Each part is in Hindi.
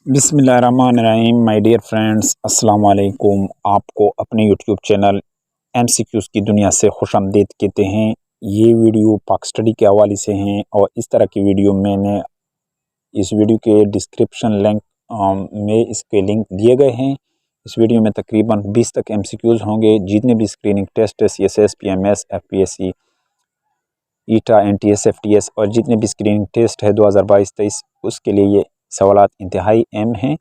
बिस्मिल्लाहिर्रहमानिर्रहीम माय डियर फ्रेंड्स, अस्सलाम वालेकुम। आपको अपने यूट्यूब चैनल एमसीक्यूज़ की दुनिया से खुशामदीद कहते हैं। ये वीडियो पाक स्टडी के हवाले से हैं और इस तरह की वीडियो मैंने इस वीडियो के डिस्क्रिप्शन लिंक में इसके लिंक दिए गए हैं। इस वीडियो में तकरीबन 20 तक एमसीक्यूज़ होंगे। जितने भी स्क्रीनिंग टेस्ट है सीएसएस, पीएमएस, एफपीएससी, ईटा, एनटीएस, एफटीएस और जितने भी स्क्रीनिंग टेस्ट है 2022-23 उसके लिए ये सवालात इंतहाई अहम हैं।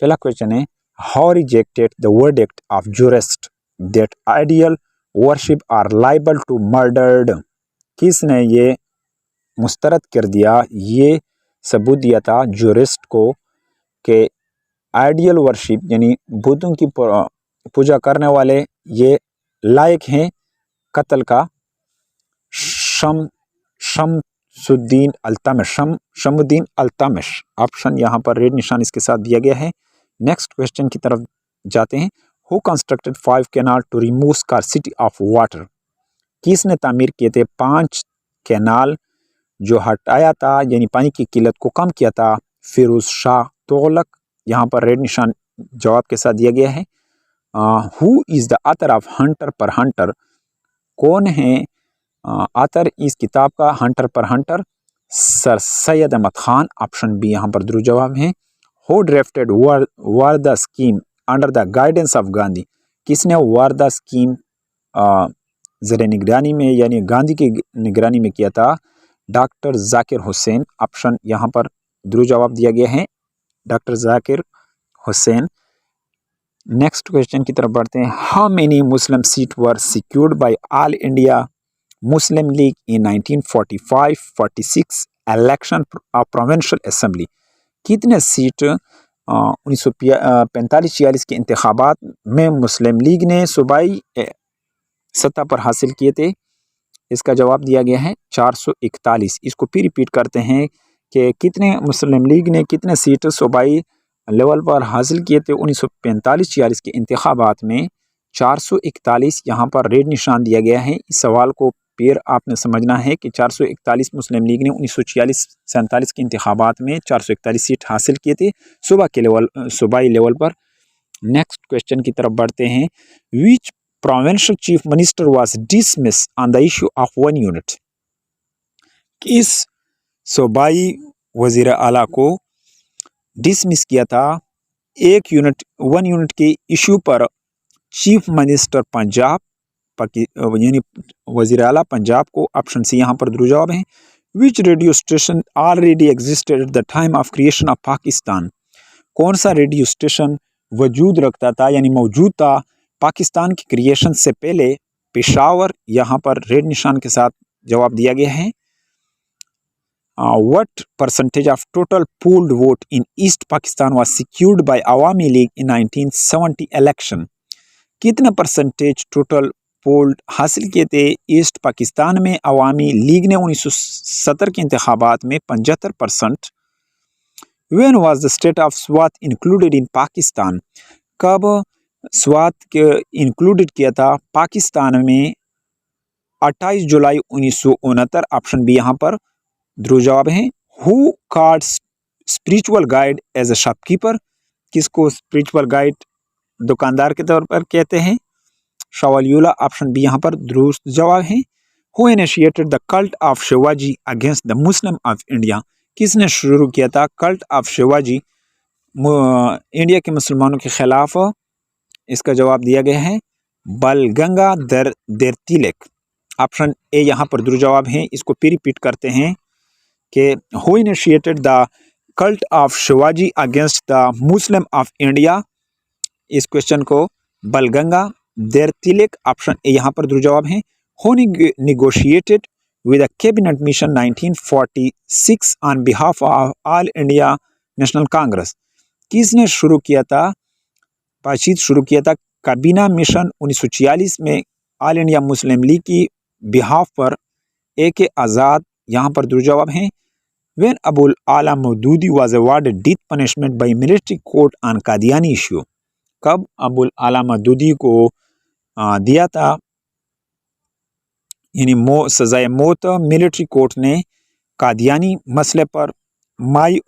पहला क्वेश्चन है, how rejected the verdict of jurist that ideal worship are liable to murdered. किसने ये मुस्तरद कर दिया, ये सबूत दिया था जूरिस्ट को कि आइडियल वर्शिप यानी बुतों की पूजा करने वाले ये लायक हैं कत्ल का। शमसुद्दीन अल्तमिश, शमुद्दीन अल्तमिश। ऑप्शन यहाँ पर रेड निशान इसके साथ दिया गया है। नेक्स्ट क्वेश्चन की तरफ जाते हैं। Who constructed 5 canal to remove scarcity of water. किसने तामीर किए थे 5 कैनाल जो हटाया था यानी पानी की किल्लत को कम किया था। फिरोज शाह तुगलक। यहाँ पर रेड निशान जवाब के साथ दिया गया है। Who is the author of Hunter पर हंटर। कौन है ऑथर इस किताब का हंटर पर Hunter? Sir Syed Ahmad Khan. Option B यहाँ पर दुरुस्त जवाब है। Who drafted Wardha scheme under the guidance of Gandhi. किसने वारदा स्कीम ज़र निगरानी में यानी गांधी की निगरानी में किया था? डॉक्टर जाकिर हुसैन। ऑप्शन यहाँ पर दुरुस्त जवाब दिया गया है, doctor Zakir Hussain. Next question की तरफ बढ़ते हैं। How many Muslim seat were secured by all India Muslim league in 1945-46 election of provincial assembly. कितने सीट 1945-46 के इंतखाबात में मुस्लिम लीग ने सूबाई सतह पर हासिल किए थे? इसका जवाब दिया गया है 441। इसको फिर रिपीट करते हैं कि कितने मुस्लिम लीग ने कितने सीट सूबाई लेवल पर हासिल किए थे 1945-46 के इंतखाबात में? 441 यहाँ पर रेड निशान दिया गया है। इस सवाल को फिर आपने समझना है कि 441 मुस्लिम लीग ने 1946-47 के इंतखाबात में 441 सीट हासिल किए थे सूबाई लेवल पर। नेक्स्ट क्वेश्चन की तरफ बढ़ते हैं। Which provincial chief minister was dismissed on the issue of 1 unit. किस सूबाई वजीर आला को डिसमिस किया था 1 यूनिट के इशू पर? चीफ मिनिस्टर पंजाब यानी वजीर आला पंजाब को। ऑप्शन सी यहाँ पर दुरुस्त जवाब है। Which radio station already existed at the time of creation of Pakistan. कौन सा रेडियो स्टेशन वजूद रखता था यानी मौजूद था पाकिस्तान की क्रिएशन से पहले? पेशावर। यहाँ पर रेड निशान के साथ जवाब दिया गया है। What percentage of total pooled vote in East Pakistan was secured by Awami League in 1970 election? कितना परसेंटेज टोटल पोल्ड हासिल किए थे ईस्ट पाकिस्तान में अवामी लीग ने 1970 के इंतखाबात में? 75%। When was the state of Swat included in Pakistan. कब स्वात के इंक्लूडेड किया था पाकिस्तान में? 28 जुलाई 1969। ऑप्शन बी यहाँ पर दुरुस्त जवाब है। Who called spiritual guide as a shopkeeper. किसको स्पिरिचुअल गाइड दुकानदार के तौर पर कहते हैं? शाह वलीउल्लाह। ऑप्शन बी यहाँ पर दुरुस्त जवाब है। Who initiated the cult of Shivaji against the Muslim of India. किसने शुरू किया था कल्ट ऑफ शिवाजी इंडिया के मुसलमानों के खिलाफ? इसका जवाब दिया गया है बलगंगाधर तिलक। ऑप्शन ए यहाँ पर दुरुस्त जवाब है। इसको फिर रिपीट करते हैं कि who initiated the cult of Shivaji against the Muslim of India. इस क्वेश्चन को बलगंगाधर तिलक। ऑप्शन ए यहाँ पर दुरुस्त जवाब है। Who negotiated with the cabinet mission 1946 on behalf of all India national Congress. किसने शुरू किया था बातचीत शुरू किया था काबीना मिशन 1946 में ऑल इंडिया मुस्लिम लीग की बिहाफ पर? ए के आज़ाद। यहाँ पर दुरुस्त जवाब है। When अबुल आला Maududi was awarded death punishment by military court on Qadiani issue। कब अबुल आला मौदूदी को दिया था यानी सजाए मौत मिलिट्री कोर्ट ने कादियानी मसले पर मई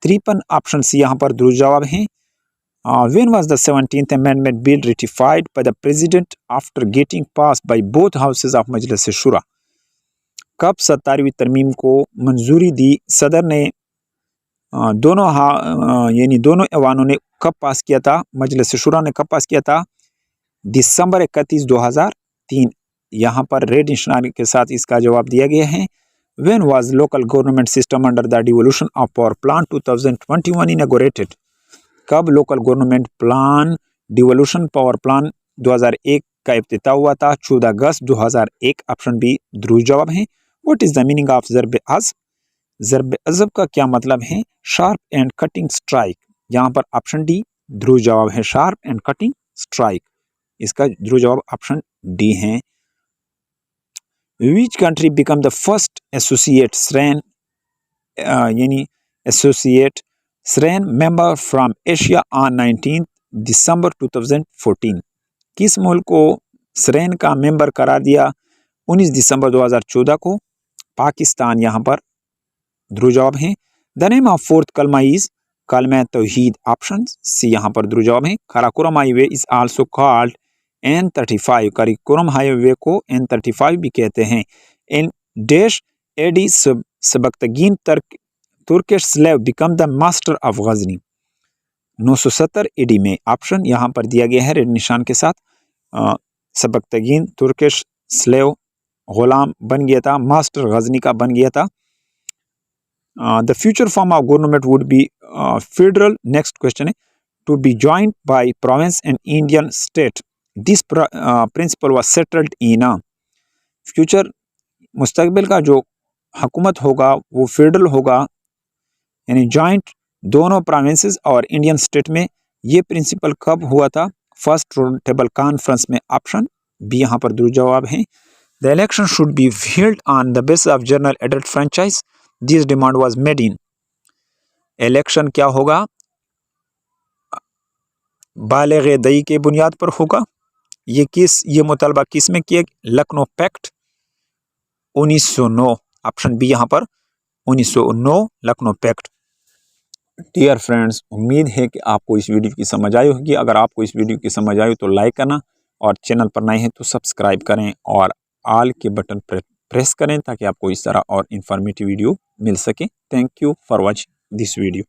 53 ऑप्शन सी यहाँ पर दुरुस्त जवाब हैं। When was the 17th Amendment Bill ratified by the President after getting passed by both houses of Majlis Shura? कब 17वीं तरमीम को मंजूरी दी सदर ने यानी दोनों ऐवानों ने कब पास किया था, मजलिस शुरा ने कब पास किया था? दिसंबर 31, 2003। यहाँ पर रेड निशान के साथ इसका जवाब दिया गया है। When was local government system under the devolution of power plan 2021 inaugurated? कब local government plan devolution power plan 2001 का इफ्तिताह हुआ था? 14 अगस्त 2001। ऑप्शन बी दुरुस्त जवाब है। What is the meaning of Zarb Azab? Zarb Azab का क्या मतलब है? Sharp and cutting strike. यहाँ पर ऑप्शन डी दुरुस्त जवाब है, शार्प एंड कटिंग स्ट्राइक। इसका दुरुस्त जवाब ऑप्शन डी है। Which country become the first associate SRAN यानी associate SRAN member from Asia on 19 दिसंबर 2014? किस मुल्क को SRAN का मेंबर करार दिया 19 दिसंबर 2014 को? पाकिस्तान यहाँ पर दुरुस्त जवाब है। The name of fourth kalma is kalma Tauheed. Option C यहाँ पर दुरुस्त जवाब है। Karakoram highway is also called N35। Karakoram highway को N35 भी कहते हैं। In dash AD Sabuktigin Turkish slave become the master of Ghazni. 970 AD में। ऑप्शन यहाँ पर दिया गया है रेड निशान के साथ। सबक्तगीन तुर्किश स्लेव गुलाम बन गया था, मास्टर गजनी का बन गया था। The future form of government would be federal. Next question है to be joint by province and Indian state. This principle was settled in. Future मुस्तकबिल का जो हुकूमत होगा वो फेडरल होगा, यानी जॉइंट दोनों प्रोविंसेस और इंडियन स्टेट में। ये प्रिंसिपल कब हुआ था? फर्स्ट राउंड टेबल कॉन्फ्रेंस में। ऑप्शन बी यहाँ पर दुरुस्त जवाब है। The election should be held on the basis of general adult franchise. This demand was made in. Election क्या होगा? बालिग दई के बुनियाद पर होगा। ये मुतालबा किस में किया? लखनऊ पैक्ट 1909। ऑप्शन बी यहाँ पर 1909 लखनऊ पैक्ट। डियर फ्रेंड्स, उम्मीद है कि आपको इस वीडियो की समझ आई होगी। अगर आपको इस वीडियो की समझ आई हो तो लाइक करना, और चैनल पर नए हैं तो सब्सक्राइब करें और ऑल के बटन पर प्रेस करें ताकि आपको इस तरह और इन्फॉर्मेटिव वीडियो मिल सके। Thank you for watching this video.